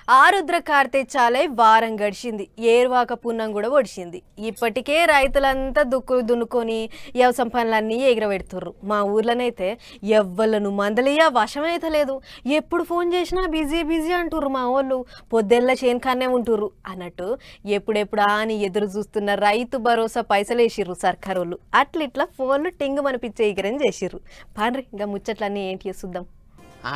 ఆరుద్ర కార్తె చాలై వారం గడిచింది. ఏర్వాక పున్నం కూడా ఒడిచింది. ఇప్పటికే రైతులంతా దున్నుకొని వ్యవసాయ పనులన్నీ ఎగరబెడుతుర్రు. మా ఊర్లోనైతే ఎవ్వలను మందలియ వశమైతే లేదు. ఎప్పుడు ఫోన్ చేసినా బిజీ బిజీ అంటుర్రు మా వాళ్ళు. పొద్దెల్ల చేనుకాన్నే ఉంటుర్రు అన్నట్టు ఎప్పుడెప్పుడా అని ఎదురు చూస్తున్న రైతు భరోసా పైసలు వేసిర్రు సర్కారు వాళ్ళు. అట్లిట్లా ఫోన్లు టింగు మనిపించే ఎగరని చేసిర్రు. పాండ్రి ఇంకా ముచ్చట్లన్నీ ఏంటి చూద్దాం.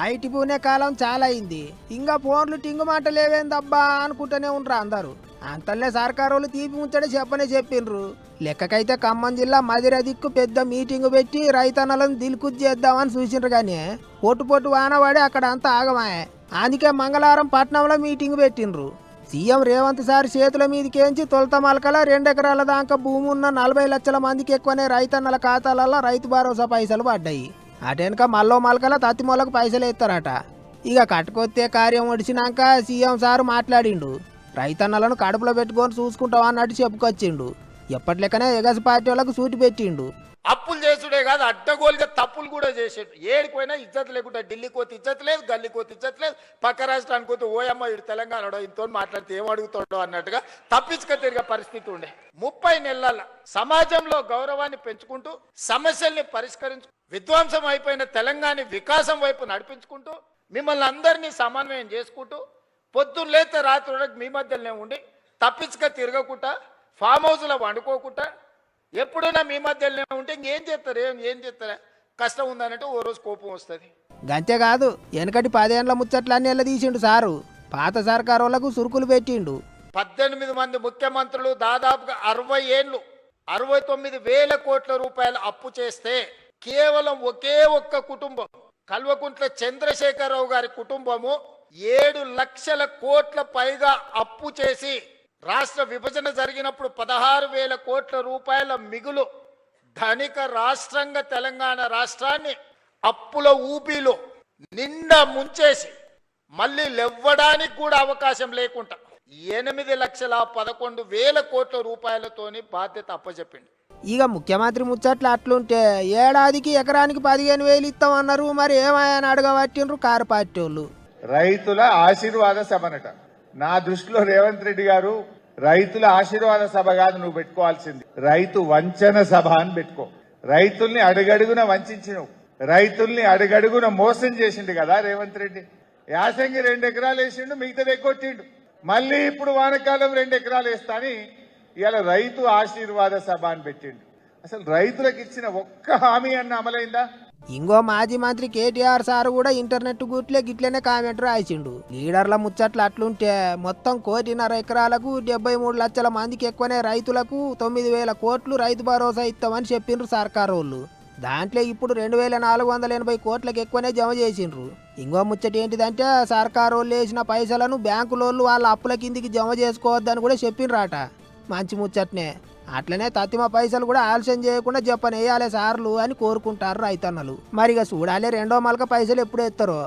ఐటీ పూనే కాలం చాలా అయింది. ఇంకా ఫోన్లు టింగు మాట లేవేందబ్బా అనుకుంటూనే ఉండరు అందరూ. అంతలే సర్కారోళ్ళు తీపి ముచ్చడే చెప్పిండ్రు. లెక్కకైతే ఖమ్మం జిల్లా మదిర దిక్కు పెద్ద మీటింగ్ పెట్టి రైతన్నలను దిల్కుత్ చేద్దామని చూసిండ్రు. కానీ పొట్టు వాన పడి అక్కడ అంతా ఆగమాయే. అందుకే మంగళవారం పట్నంలో మీటింగ్ పెట్టిండ్రు. సీఎం రేవంత్ సార్ చేతుల మీదకేంచి తొలత మలకల 2 ఎకరాల దాకా భూమి ఉన్న 40 లక్షల మందికి ఎక్కువనే రైతన్నల ఖాతాలలో రైతు భరోసా పైసలు పడ్డాయి. అటెనక మల్లో మలకల తత్తి మొలకు పైసలు ఎత్తారట. ఇక కట్టుకొత్తే కార్యం ఒడిచినాక సీఎం సారు మాట్లాడిండు. రైతన్నలను కడుపులో పెట్టుకొని చూసుకుంటాం అన్నట్టు చెప్పుకొచ్చిండు. ఎప్పట్లెక్కనే ఎగసి పార్టీ వాళ్ళకు సూటి పెట్టిండు. అప్పులు చేసుడే కాదు, అడ్డగోలుగా తప్పులు కూడా చేసాడు. ఏడిపోయినా ఇజ్జత్ లేకుండా ఢిల్లీకి పోతే ఇజ్జత్ లేదు, గల్లీకి పోతే ఇజ్జత్ లేదు, పక్క రాష్ట్రానికి పోతే ఓయమ్మ ఇటు తెలంగాణలో ఇంతో మాట్లాడితే ఏం అడుగుతాడో అన్నట్టుగా తప్పించుక తిరిగే పరిస్థితి ఉండే. 30 నెలల సమాజంలో గౌరవాన్ని పెంచుకుంటూ సమస్యల్ని పరిష్కరించు విధ్వంసం అయిపోయిన తెలంగాణ వికాసం వైపు నడిపించుకుంటూ మిమ్మల్ని అందరినీ సమన్వయం చేసుకుంటూ పొద్దున్న లేతే రాత్రి వరకు మీ మధ్యలోనే ఉండి తప్పించుక తిరగకుండా ఫామ్ హౌస్లో వండుకోకుండా ఎప్పుడైనా మీ మధ్యలోనే ఉంటే ఇంకేం చేస్తారు? ఏం చేస్తారా? కష్టం ఉందనంటే ఓ రోజు కోపం వస్తుంది. గంతేకాదు, వెనకటి 10 ఏళ్ల ముచ్చట్లన్నీ ఎలా తీసిండు సారు. పాత సర్కారు వాళ్ళకు సురుకులు పెట్టిండు. 18 మంది ముఖ్యమంత్రులు దాదాపుగా 60 ఏళ్ళు 69,000 కోట్ల రూపాయలు అప్పు చేస్తే కేవలం ఒకే ఒక్క కుటుంబం కల్వకుంట్ల చంద్రశేఖరరావు గారి కుటుంబము 7 లక్షల కోట్ల పైగా అప్పు చేసి రాష్ట్ర విభజన జరిగినప్పుడు 16,000 కోట్ల రూపాయల మిగులు ధనిక రాష్ట్రంగా తెలంగాణ రాష్ట్రాన్ని అప్పుల ఊపిలో నిండా ముంచేసి మళ్ళీ లేవ్వడానికి కూడా అవకాశం లేకుండా 8,11,000 కోట్ల రూపాయలతోని బాధ్యత అప్పచెప్పింది. ఇక ముఖ్యమంత్రి ముచ్చట్లు అట్లుంటే ఏడాదికి ఎకరానికి 15,000 ఇస్తామన్నారు. మరి ఏమాయని అడగబట్టిండ్రు కారు పార్టీ వాళ్ళు. రైతుల ఆశీర్వాద సభనట. నా దృష్టిలో రేవంత్ రెడ్డి గారు రైతుల ఆశీర్వాద సభ కాదు నువ్వు పెట్టుకోవాల్సింది, రైతు వంచన సభ అని పెట్టుకో. రైతుల్ని అడుగడుగున వంచినవు, రైతుల్ని అడుగడుగున మోసం చేసిండు కదా రేవంత్ రెడ్డి. యాసంగి 2 ఎకరాలు వేసిండు, మిగతాది ఎక్కొట్టిండు. మళ్ళీ ఇప్పుడు వానకాలం 2 ఎకరాలు వేస్తా అని ఇలా రైతు ఆశీర్వాద సభ అని పెట్టిండు. అసలు రైతులకు ఇచ్చిన ఒక్క హామీ అన్న అమలైందా? ఇంకో మాజీ మంత్రి కేటీఆర్ సారు కూడా ఇంటర్నెట్ గుట్లే గిట్లనే కామెంట్ రాసిండు. లీడర్ల ముచ్చట్లు అట్లుంటే మొత్తం 1.5 ఎకరాలకు 73 లక్షల మందికి ఎక్కువనే రైతులకు 9,000 కోట్లు రైతు భరోసా ఇస్తామని చెప్పిండ్రు సర్కారు వాళ్ళు. దాంట్లో ఇప్పుడు 2,480 కోట్లకు ఎక్కువనే జమ చేసిండ్రు. ఇంకో ముచ్చట ఏంటిదంటే సర్కారు వాళ్ళు వేసిన పైసలను బ్యాంకులోళ్ళు వాళ్ళ అప్పుల కిందికి జమ చేసుకోవద్దని కూడా చెప్పిండ్రాట. మంచి ముచ్చట్నే. అట్లనే తత్తిమ పైసలు కూడా ఆలస్యం చేయకుండా చెప్పనేయాలి సార్లు అని కోరుకుంటారు రైతన్నలు. మరిగా చూడాలి రెండో మలక పైసలు ఎప్పుడు ఎత్తారో.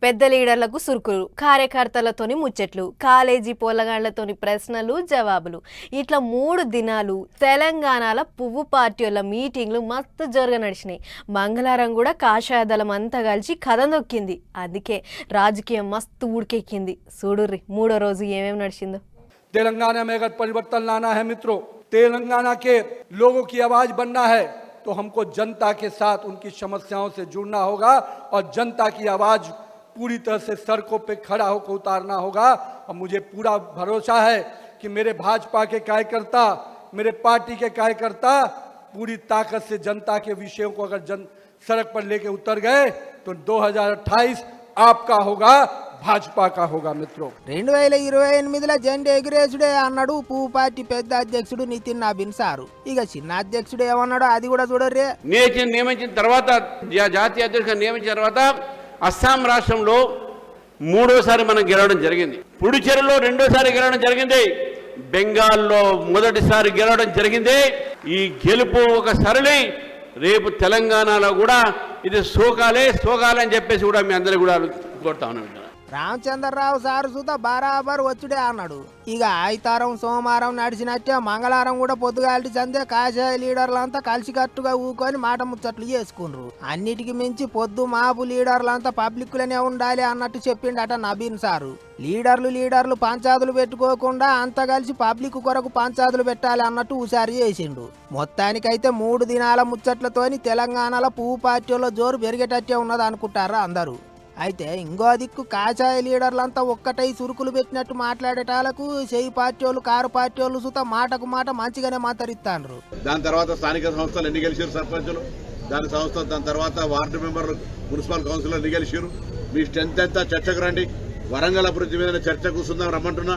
పెద్ద లీడర్లకు సురుకులు, కార్యకర్తలతోని ముచ్చట్లు, కాలేజీ పోలగాళ్లతోని ప్రశ్నలు జవాబులు, ఇట్లా 3 దినాలు తెలంగాణలో పువ్వు పార్టీ వాళ్ళ మీటింగ్లు మస్తు జోరుగా నడిచినాయి. మంగళవారం కూడా కాషాయ దళం అంతా కలిసి కథ నొక్కింది. అందుకే రాజకీయం మస్తు ఉడికెక్కింది. చూడుర్రి 3వ రోజు ఏమేమి నడిచిందో. तेलंगाना में अगर परिवर्तन लाना है मित्रों, तेलंगाना के लोगों की आवाज बनना है तो हमको जनता के साथ उनकी समस्याओं से जुड़ना होगा और जनता की आवाज पूरी तरह से सड़कों पे खड़ा होकर उतारना होगा. और मुझे पूरा भरोसा है कि मेरे भाजपा के कार्यकर्ता, मेरे पार्टी के कार्यकर्ता पूरी ताकत से जनता के विषयों को अगर सड़क पर लेके उतर गए तो 2028 आपका होगा, భాజపా కా హోగా మిత్రో. 2028లో జెండా ఎగిరేసుడే అన్నాడు పువ్వు పార్టీ పెద్ద అధ్యక్షుడు నితిన్ నబీన్ సారు. ఇక చిన్న అధ్యక్షుడు ఏమన్నాడో అది కూడా చూడర్రే. నియమించిన తర్వాత జాతీయ అధ్యక్షుడు నియమించిన తర్వాత అస్సాం రాష్ట్రంలో 3వసారి మనం గెలవడం జరిగింది, పుడుచేరిలో 2వసారి గెలవడం జరిగింది, బెంగాల్లో మొదటిసారి గెలవడం జరిగింది. ఈ గెలుపు ఒక సరళి రేపు తెలంగాణలో కూడా ఇది సోకాలే అని చెప్పేసి కూడా మీ అందరూ కూడా కోరుతా ఉన్నాం. రామచంద్రరావు సారు సుత బరాబర్ వచ్చుడే అన్నాడు. ఇక ఆయితారం సోమవారం నడిచినట్టే మంగళవారం కూడా పొద్దుగాలి చందే కాషాయ లీడర్లంతా కలిసికట్టుగా ఊకొని మాట ముచ్చట్లు చేసుకుండ్రు. అన్నిటికి మించి పొద్దు మాపు లీడర్లంతా పబ్లిక్లనే ఉండాలి అన్నట్టు చెప్పిండట నబీన్ సారు. లీడర్లు పంచాదులు పెట్టుకోకుండా అంతా కలిసి పబ్లిక్ కొరకు పంచాదులు పెట్టాలి అన్నట్టు హుషారు చేసిండు. మొత్తానికైతే 3 దినాల ముచ్చట్లతోని తెలంగాణలో పువ్వు పార్టీలో జోరు పెరిగేటట్టే ఉన్నది అనుకుంటారా అందరూ. అయితే ఇంకో దిక్కు కాషాయ లీడర్లంతా ఒక్కటై సురుకులు పెట్టినట్టు మాట్లాడేటాలకు చేయి పార్టీ వాళ్ళు కారు పార్టీ వాళ్ళు సుత మాటకు మాట మంచిగానే మాట్లాడిస్తాండ్రు. దాని తర్వాత స్థానిక సంస్థలు ఎన్ని గెలిచారు సర్పంచులు, దాని తర్వాత వార్డు మెంబర్లు, మున్సిపల్ కౌన్సిలర్ ఎన్ని గెలిచారు. మీ స్ట్రెంత్ ఎంత చర్చకు రండి. వరంగల్ అభివృద్ధి మీద చర్చ కూర్చుందాం రమ్మంటున్నా.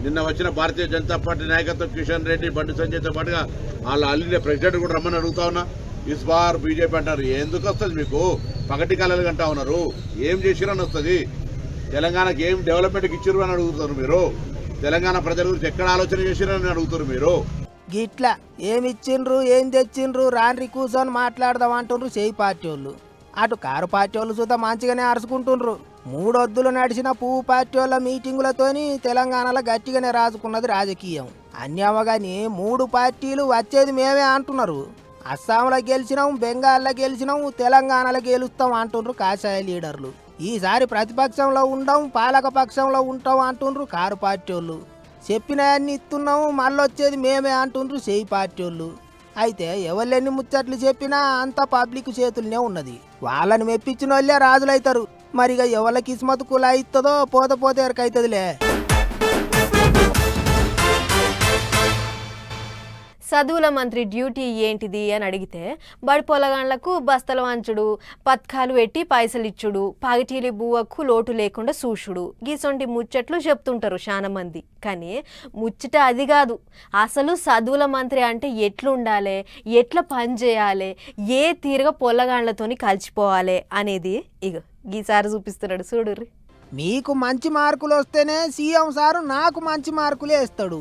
నిన్న వచ్చిన భారతీయ జనతా పార్టీ నాయకత్వం కిషన్ రెడ్డి, బండి సంజయ్తో పాటుగా వాళ్ళ అల్లి ప్రెసిడెంట్ కూడా రమ్మని అడుగుతా ఉన్నా. ఇస్ బార్ బీజేపీ అంటారు, ఎందుకు వస్తుంది మీకు? పగటి కళలు గంటా ఉన్నారు, ఏం చేసిరని వస్తుంది? తెలంగాణకి ఏం డెవలప్మెంట్కి ఇచ్చిర్రు అని అడుగుతారు మీరు. తెలంగాణ ప్రజల గురించి ఎక్కడ ఆలోచన చేసిరని అడుగుతారు మీరు. గిట్లా ఏమిచ్చిండ్రు ఏం తెచ్చిండ్రు రాన్రి కూర్చొని మాట్లాడదాం అంటుండ్రు చేయి పార్టీ వాళ్ళు. అటు కారు పార్టీ వాళ్ళు సుత మంచిగానే అరుచుకుంటుండ్రు. 3 వద్దులు నడిచిన పువ్వు పార్టీ వాళ్ళ మీటింగులతోని తెలంగాణలో గట్టిగానే రాజుకున్నది రాజకీయం. అన్యామగాని 3 పార్టీలు వచ్చేది మేమే అంటున్నారు. అస్సాంలో గెలిచినాం, బెంగాల్లో గెలిచినాం, తెలంగాణలో గెలుస్తాం అంటుండ్రు కాషాయ లీడర్లు. ఈసారి ప్రతిపక్షంలో ఉండం, పాలక పక్షంలో ఉంటాం అంటుండ్రు కారు పార్టీ వాళ్ళు. చెప్పినవన్నీ ఇస్తున్నాము, మళ్ళొచ్చేది మేమే అంటుండ్రు చేయి పార్టీ వాళ్ళు. అయితే ఎవరెన్ని ముచ్చట్లు చెప్పినా అంతా పబ్లిక్ చేతుల్నే ఉన్నది. వాళ్ళని మెప్పించిన వాళ్ళే రాజులైతారు. మరిగా ఎవరి కిస్మత్ కులా ఇస్తుందో పోతే ఎరకైతుందిలే. చదువుల మంత్రి డ్యూటీ ఏంటిది అని అడిగితే బడి పొలగాండ్లకు బస్తల వంచుడు, పథకాలు పెట్టి పైసలు ఇచ్చుడు, పగటీలి బువ్వకు లోటు లేకుండా చూసుడు, గీసొంటి ముచ్చట్లు చెప్తుంటారు చాలా మంది. కానీ ముచ్చట అది కాదు. అసలు చదువుల మంత్రి అంటే ఎట్లుండాలి, ఎట్లా పని చేయాలి, ఏ తీరుగా పొలగాండ్లతోని కలిసిపోవాలి అనేది ఇక గీసారి చూపిస్తున్నాడు చూడుర్రి. మీకు మంచి మార్కులు వస్తేనే సీఎం సారు నాకు మంచి మార్కులే ఇస్తాడు.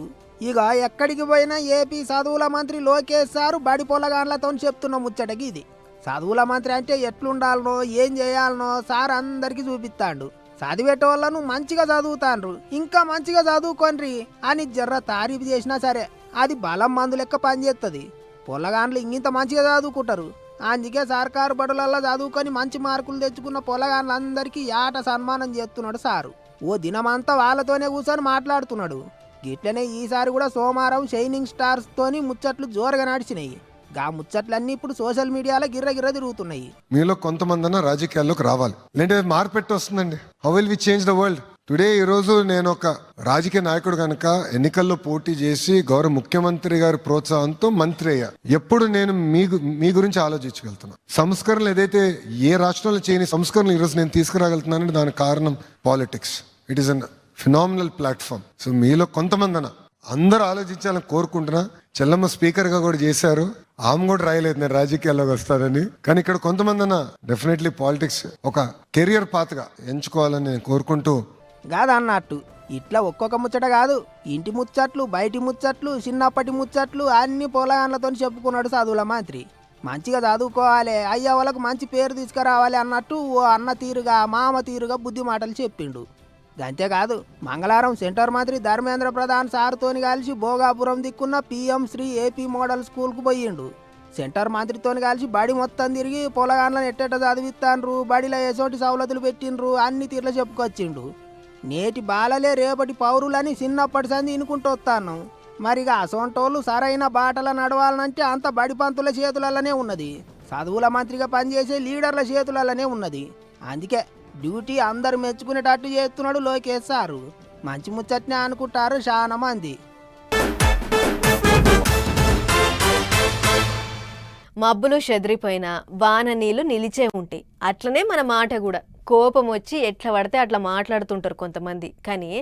ఇక ఎక్కడికి పోయినా ఏపీ చదువుల మంత్రి లోకేష్ సారు బడి పొలగాండ్లతో చెప్తున్న ముచ్చటకి ఇది. చదువుల మంత్రి అంటే ఎట్లుండాలనో ఏం చేయాలనో సార్ అందరికీ చూపిస్తాడు. చదివేటోళ్ళను మంచిగా చదువుతాండ్రు, ఇంకా మంచిగా చదువుకోండ్రి అని జర్ర తారీఫ్ చేసినా సరే అది బలం మందు లెక్క పనిచేస్తుంది. పొలగాండ్లు ఇంత మంచిగా చదువుకుంటారు. అందుకే సర్కారు బడులల్లో చదువుకొని మంచి మార్కులు తెచ్చుకున్న పొలగాండ్లందరికీ ఏట సన్మానం చేస్తున్నాడు సారు. ఓ దినమంతా వాళ్ళతోనే కూర్చొని మాట్లాడుతున్నాడు. గిట్లనే ఈసారి కూడా సోమవారం షైనింగ్ స్టార్స్ తోని ముచ్చట్లు జోరుగా నడిచినాయి. గా ముచ్చట్లన్నీ ఇప్పుడు సోషల్ మీడియాలో గిర్ర తిరుగుతున్నాయి. మీలో కొంతమంది రాజకీయాల్లోకి రావాలి, లేదంటే మార్పెట్టి వస్తుందండి. How will we change the world today? ఈ రోజు నేను ఒక రాజకీయ నాయకుడు కనుక ఎన్నికల్లో పోటీ చేసి గౌరవ ముఖ్యమంత్రి గారి ప్రోత్సాహంతో మంత్రి అయ్యా. ఎప్పుడు నేను మీ గురించి ఆలోచించగలుగుతున్నా. సంస్కరణలు ఏదైతే ఏ రాష్ట్రంలో చేయని సంస్కరణలు ఈరోజు నేను తీసుకురాగలుగుతున్నానంటే దానికి కారణం politics. It is an phenomenal platform. So మీలో కొంతమంది అందరూ ఆలోచించాలని కోరుకుంటున్నా. చెల్లమ్మ స్పీకర్ గా కూడా చేశారు, ఆమె కూడా రాయలేదు నేను రాజకీయాల్లోకి వస్తానని. కానీ ఇక్కడ కొంతమంది డెఫినెట్లీ పాలిటిక్స్ ఒక కెరియర్ పాత్ గా ఎంచుకోవాలని నేను కోరుకుంటూ. కాదన్నట్టు ఇట్లా ఒక్కొక్క ముచ్చట కాదు, ఇంటి ముచ్చట్లు, బయటి ముచ్చట్లు, చిన్నప్పటి ముచ్చట్లు అన్ని పొలగాండ్లతో చెప్పుకున్నాడు చదువుల మంత్రి. మంచిగా చదువుకోవాలి, అయ్యా వాళ్ళకు మంచి పేరు తీసుకురావాలి అన్నట్టు ఓ అన్న తీరుగా మామ తీరుగా బుద్ధి మాటలు చెప్పిండు. అంతేకాదు మంగళవారం సెంటర్ మంత్రి ధర్మేంద్ర ప్రధాన్ సార్తోని కలిసి భోగాపురం దిక్కున్న పిఎం శ్రీ ఏపీ మోడల్ స్కూల్కు పోయిండు. సెంటర్ మంత్రితోని కలిసి బడి మొత్తం తిరిగి పొలగాండ్లను ఎట్టెట్ట చదివిస్తాండ్రు, బడిలో ఎసోటి సవలతులు పెట్టిండ్రు, అన్ని తీర్లు చెప్పుకొచ్చిండు. నేటి బాలలే రేపటి పౌరులని చిన్నప్పటి సంది ఇనుకుంటూ వస్తాను. మరిగా అసొంటోళ్ళు సరైన బాటల నడవాలనంటే అంత బడి పంతుల చేతులలోనే ఉన్నది, చదువుల మంత్రిగా పనిచేసే లీడర్ల చేతులలోనే ఉన్నది. అందుకే డ్యూటీ అందరు మెచ్చుకునేటట్టు చేస్తున్నాడు లోకేష్ సారు. మంచి ముచ్చట్నే అనుకుంటారు చాలా మంది. మబ్బులు చెదిరిపోయినా వాన నీళ్లు నిలిచే ఉంటాయి. అట్లనే మన మాట కూడా కోపం వచ్చి ఎట్లా పడితే అట్లా మాట్లాడుతుంటారు కొంతమంది. కానీ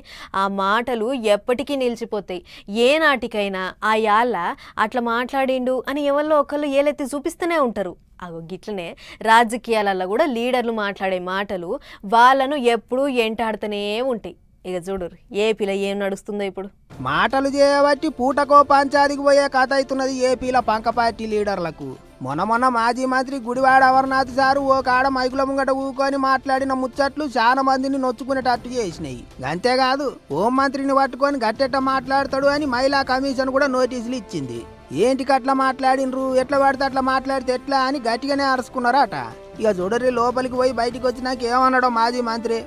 ఆ మాటలు ఎప్పటికీ నిలిచిపోతాయి. ఏ నాటికైనా ఆ యాళ్ళ అట్లా మాట్లాడిండు అని ఎవరిలో ఒకళ్ళు ఏలెత్తి చూపిస్తూనే ఉంటారు. అగో గిట్లనే రాజకీయాలలో కూడా లీడర్లు మాట్లాడే మాటలు వాళ్ళను ఎప్పుడూ ఎంటాడుతూనే ఉంటాయి. ఇక చూడు ఏపీలో ఏం నడుస్తుందో ఇప్పుడు. మాటలు చేయబట్టి పూటకో పంచాదికి పోయే కథ అవుతున్నది ఏపీలో పంక పార్టీ లీడర్లకు. మొన్న మాజీ మంత్రి గుడివాడ అమర్నాథ్ సారు ఓ కాడ మైకుల ముంగట ఊకొని మాట్లాడిన ముచ్చట్లు చాలా మందిని నొచ్చుకునేటట్టు చేసినాయి. అంతేకాదు హోంమంత్రిని పట్టుకొని గట్టెట్ట మాట్లాడతాడు అని మహిళా కమిషన్ కూడా నోటీసులు ఇచ్చింది. ఏంటికి అట్లా మాట్లాడినరు, ఎట్లా పడితే అట్లా మాట్లాడితే ఎట్లా అని గట్టిగానే అరుచుకున్నారట. ఇక చూడరి లోపలికి పోయి బయటికి వచ్చినాక ఏమన్నాడో మాజీ మంత్రి.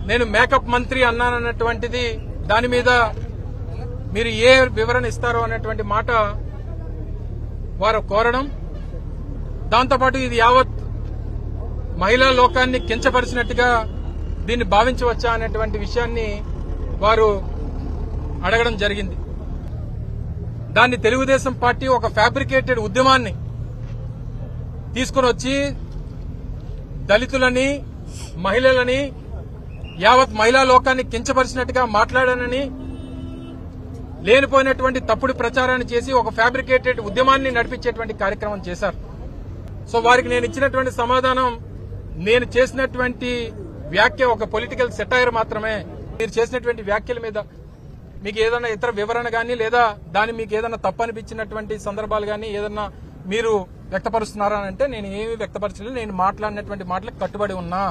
నేను మేకప్ మంత్రి అన్నానన్నటువంటిది దాని మీద మీరు ఏ వివరణ ఇస్తారో అనేటువంటి మాట వారు కోరడం, దాంతోపాటు ఇది యావత్ మహిళా లోకాన్ని కించపరిచినట్టుగా దీన్ని భావించవచ్చా అనేటువంటి విషయాన్ని వారు అడగడం జరిగింది. దాన్ని తెలుగుదేశం పార్టీ ఒక ఫ్యాబ్రికేటెడ్ ఉద్యమాన్ని తీసుకుని వచ్చి దళితులని, మహిళలని, యావత్ మహిళా లోకాన్ని కించపరిచినట్టుగా మాట్లాడానని లేనిపోయినటువంటి తప్పుడు ప్రచారాన్ని చేసి ఒక ఫ్యాబ్రికేటెడ్ ఉద్యమాన్ని నడిపించేటువంటి కార్యక్రమం చేశారు. సో వారికి నేను ఇచ్చినటువంటి సమాధానం, నేను చేసినటువంటి వ్యాఖ్య ఒక పొలిటికల్ సెటైర్ మాత్రమే. మీరు చేసినటువంటి వ్యాఖ్యల మీద మీకు ఏదైనా ఇతర వివరణ గానీ లేదా దాన్ని మీకు ఏదైనా తప్పు అనిపించినటువంటి సందర్భాలు గానీ ఏదన్నా మీరు వ్యక్తపరుస్తున్నారా అంటే నేను ఏమీ వ్యక్తపరచలేదు. నేను మాట్లాడినటువంటి మాటలకు కట్టుబడి ఉన్నా.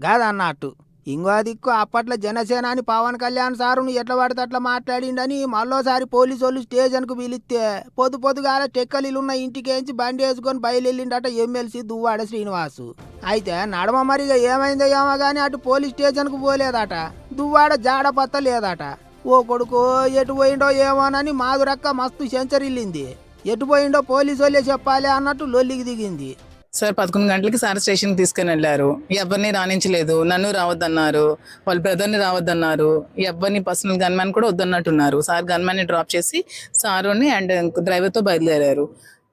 కాదన్నట్టు ఇంకో దిక్కు అప్పట్లో జనసేనాని పవన్ కళ్యాణ్ సారును ఎట్లా పడితే అట్లా మాట్లాడిండని మళ్ళోసారి పోలీసు వాళ్ళు స్టేషన్కు పిలిస్తే పొద్దుగాల టెక్కలిలున్న ఇంటికేంచి బండి వేసుకొని బయలుదేరిండట ఎమ్మెల్సీ దువ్వాడ శ్రీనివాసు. అయితే నడమ మరిగా ఏమైందో ఏమో గానీ అటు పోలీస్ స్టేషన్కు పోలేదట. దువ్వాడ జాడపత్త లేదట. ఓ కొడుకో ఎటు పోయిండో ఏమోనని మాధురక్క మస్తు సెంచరిల్లింది. ఎటు పోయిండో పోలీసు వాళ్ళే చెప్పాలి అన్నట్టు లొల్లికి దిగింది. సార్ 11 గంటలకి సార్ స్టేషన్కి తీసుకుని వెళ్ళారు. ఎవరిని రాణించలేదు. నన్ను రావద్దన్నారు, వాళ్ళ బ్రదర్ని రావద్దన్నారు. ఎవరిని పర్సనల్ గన్మ్యాన్ కూడా వద్దన్నట్టున్నారు. సార్ గన్మ్యాన్ని డ్రాప్ చేసి సారుని అండ్ డ్రైవర్తో బయలుదేరారు.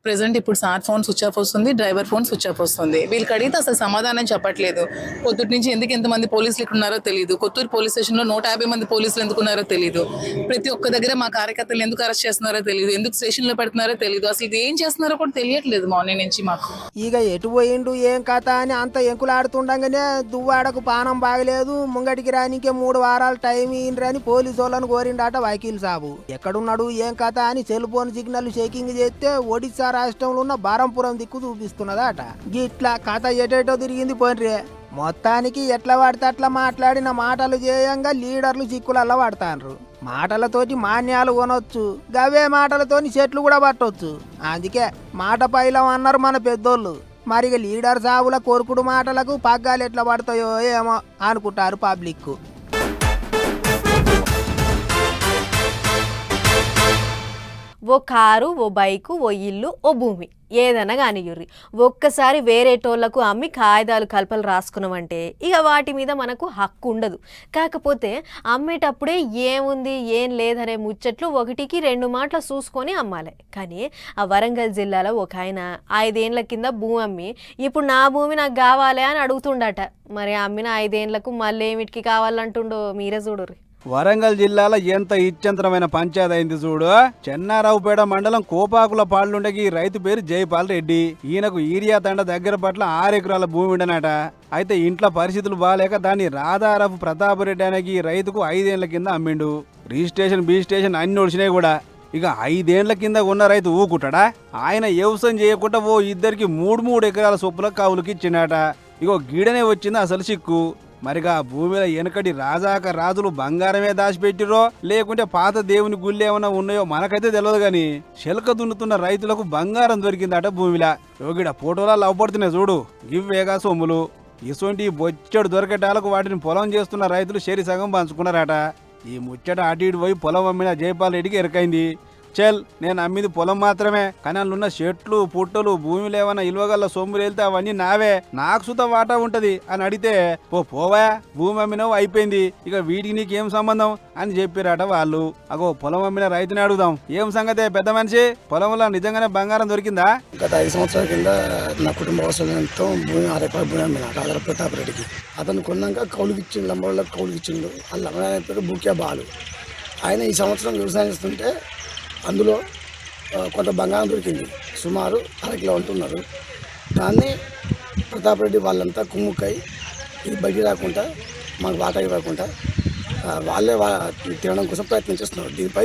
ప్రెసెంట్ ఇప్పుడు సార్ ఫోన్ స్విచ్ ఆఫ్ వస్తుంది, డ్రైవర్ ఫోన్ స్విచ్ ఆఫ్ వస్తుంది. వీళ్ళకి అడిగితే అసలు సమాధానం చెప్పట్లేదు. పొద్దుటి నుంచి ఎందుకు ఎంతమంది పోలీసులు ఇక్కడ ఉన్నారో తెలియదు. కొత్తూరు పోలీస్ స్టేషన్లో 150 మంది పోలీసులు ఎందుకు ఉన్నారో తెలియదు. ప్రతి ఒక్క దగ్గర మా కార్యకర్తలు ఎందుకు అరెస్ట్ చేస్తున్నారో తెలియదు, ఎందుకు స్టేషన్లో పెడుతున్నారో తెలియదు. అసలు ఇది ఏం చేస్తున్నారో కూడా తెలియట్లేదు మార్నింగ్ నుంచి మాకు. ఇక ఎటు పోయిండు ఏం కథ అని అంత ఎంకులాడుతుండగానే దువ్వాడకు పానం బాగలేదు, ముంగటికి రానికే 3 వారాలు టైం ఇయ్యండ్రని పోలీసు వాళ్ళను కోరిండట వకీల్ సాబు. ఎక్కడున్నాడు ఏం కథ అని సెల్ ఫోన్ సిగ్నల్ చెకింగ్ చేస్తే ఒడిశా రాష్ట్రంలో ఉన్న బారంపురం దిక్కు చూపిస్తున్నదట. గిట్లా కథ ఎటేటో తిరిగింది పోన్రే. మొత్తానికి ఎట్లా పడితే అట్లా మాట్లాడిన మాటలు చేయంగా లీడర్లు చిక్కులల్లా పడతాండ్రు. మాటలతోటి మాన్యాలు కొనొచ్చు, గవే మాటలతోని చెట్లు కూడా పట్టొచ్చు. అందుకే మాట పైలం అన్నారు మన పెద్దోళ్ళు. మరిగ లీడర్ సాబుల కొరుకుడు మాటలకు పగ్గాలు ఎట్లా పడతాయో ఏమో అనుకుంటారు పబ్లిక్. ఓ కారు, ఓ బైకు, ఓ ఇల్లు, ఓ భూమి ఏదైనా కానియుర్రి ఒక్కసారి వేరేటోళ్లకు అమ్మి కాగితాలు కల్పలు రాసుకున్నామంటే ఇక వాటి మీద మనకు హక్కు ఉండదు. కాకపోతే అమ్మేటప్పుడే ఏముంది ఏం లేదనే ముచ్చట్లు 1కి 2 మాటలు చూసుకొని అమ్మాలి. కానీ ఆ వరంగల్ జిల్లాలో ఒక ఆయన 5 ఏళ్ల కింద భూమి అమ్మి ఇప్పుడు నా భూమి నాకు కావాలి అని అడుగుతుండట. మరి అమ్మిన 5 ఏళ్లకు మళ్ళీ ఏమిటికి కావాలంటుండో మీరే చూడుర్రి. వరంగల్ జిల్లాలో ఎంత ఇచ్చంతరమైన పంచాయతీ అయింది చూడు. చెన్నారావుపేట మండలం కోపాకుల పాళ్ళుండకి రైతు పేరు జైపాల్ రెడ్డి. ఈయనకు ఈరియా తండ దగ్గర పట్ల 6 ఎకరాల భూమి ఉండనట. అయితే ఇంట్లో పరిస్థితులు బాగాలేక దాన్ని రాధారఫ్ ప్రతాప్ రెడ్డి అనేది రైతుకు 5 ఏళ్ల కింద అమ్మిండు. రిజిస్ట్రేషన్ బీజిస్ట్రేషన్ అన్ని ఒడిచినాయి కూడా. ఇక 5 ఏళ్ల కింద ఉన్న రైతు ఊకుంటాడా? ఆయన వ్యవసాయం చేయకుండా ఓ ఇద్దరికి 3 ఎకరాల చొప్పుల కవులకి ఇచ్చిండట. ఇగో గీడనే వచ్చింది అసలు చిక్కు. మరిగా భూమిలో వెనకటి రాజాక రాజులు బంగారమే దాచిపెట్టిరో లేకుంటే పాత దేవుని గుళ్ళు ఏమైనా ఉన్నాయో మనకైతే తెలియదు గాని శెలక దున్నుతున్న రైతులకు బంగారం దొరికిందట భూమిలా. యోగిడ ఫోటోలా లవ్పడుతున్నాయి చూడు, గివ్వేగా సొమ్ములు. ఇటువంటి బొచ్చడు దొరికేటాలకు వాటిని పొలం చేస్తున్న రైతులు షేరి సగం పంచుకున్నారట. ఈ ముచ్చట అటు ఇటు పోయి పొలం అమ్మిన జైపాల్ రెడ్డికి ఎరకైంది. చల్, నేను అమ్మిది పొలం మాత్రమే, కానీ అందులో చెట్లు పుట్టలు భూమిలో ఏమన్నా ఇల్వగల్ల సొమ్ములు వెళ్తే అవన్నీ నావే, నాకు సుత వాటా ఉంటది అని అడిగితే పోవా భూమి అమ్మినవు అయిపోయింది, ఇక వీటికి నీకేం సంబంధం అని చెప్పారట వాళ్ళు. అగో పొలం అమ్మిన రైతుని అడుగుదాం. ఏం సంగతే పెద్ద మనిషి, పొలంలో నిజంగానే బంగారం దొరికిందా? గత 5 సంవత్సరాల కింద నా కుటుంబ అవసరంతో భూమి 6 ఎకరాల భూమి అమ్మిన రాధారఫ్ ప్రతాప్ రెడ్డికి. అతను కొన్నాక కౌలుకిచ్చిండు, లంబోళ్ళకి కౌలుకిచ్చిండు. ఆ లంబడ పేరు బూక్యా బాలు. ఆయన ఈ సంవత్సరం వ్యవసాయం చేస్తుంటే అందులో కొంత బంగారం దొరికింది. సుమారు 1/2 కిలో ఉంటున్నారు. దాన్ని ప్రతాప్ రెడ్డి వాళ్ళంతా కుమ్ముక్కై ఇది బయటికి రాకుండా మాకు వాటా ఇవ్వకుండా వాళ్ళే తినడం కోసం ప్రయత్నం చేస్తున్నారు. దీనిపై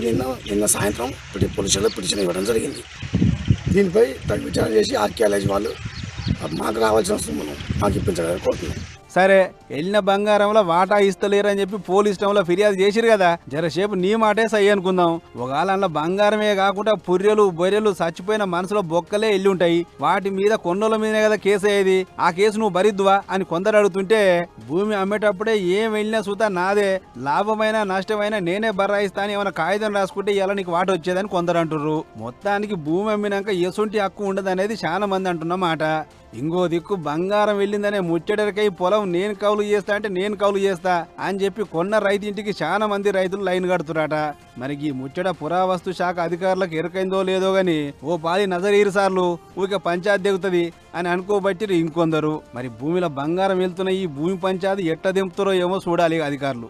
నిన్న సాయంత్రం పోలీసులో పిటిషన్ ఇవ్వడం జరిగింది. దీనిపై తగు విచారణ చేసి ఆర్కియాలజీ వాళ్ళు మాకు రావాల్సిన సొమ్మును మాకు ఇప్పించాలని కోరుతున్నాం. సరే వెళ్ళిన బంగారంలో వాటా ఇస్తలేరని చెప్పి పోలీస్ స్టేషన్లో ఫిర్యాదు చేసిరు కదా, జరసేపు నీ మాటే సై అనుకుందాం. ఒకవేళ అందులో బంగారమే కాకుండా పుర్రెలు బొర్రెలు చచ్చిపోయిన మనసులో బొక్కలే వెళ్ళి ఉంటాయి, వాటి మీద కొన్నోళ్ళ మీదనే కదా కేసు అయ్యేది, ఆ కేసు నువ్వు భరిద్దువా అని కొందరు అడుగుతుంటే భూమి అమ్మేటప్పుడే ఏం వెళ్ళినా సుతా నాదే, లాభమైనా నష్టమైనా నేనే బర్రాయిస్తా అని ఏమైనా కాగితం రాసుకుంటే ఇలా నీకు వాట వచ్చేదని కొందరు అంటుర్రు. మొత్తానికి భూమి అమ్మినాక ఎసుంటి హక్కు ఉండదనేది చాలా మంది అంటున్న మాట. ఇంకో దిక్కు బంగారం వెళ్ళిందనే ముచ్చటరికై పొలం నేను కౌలు చేస్తా అంటే నేను కౌలు చేస్తా అని చెప్పి కొన్న రైతు ఇంటికి చాలా మంది రైతులు లైన్ కడుతురాట. మరి ఈ ముచ్చట పురావస్తు శాఖ అధికారులకు ఎరకైందో లేదో గాని ఓ పాది నజరీరు సార్లు ఊరికే పంచాయతీ దిగుతుంది అని అనుకోబట్టి ఇంకొందరు. మరి భూమిలో బంగారం వెళ్తున్న ఈ భూమి పంచాయతీ ఎట్ట దింపుతారో ఏమో చూడాలి అధికారులు.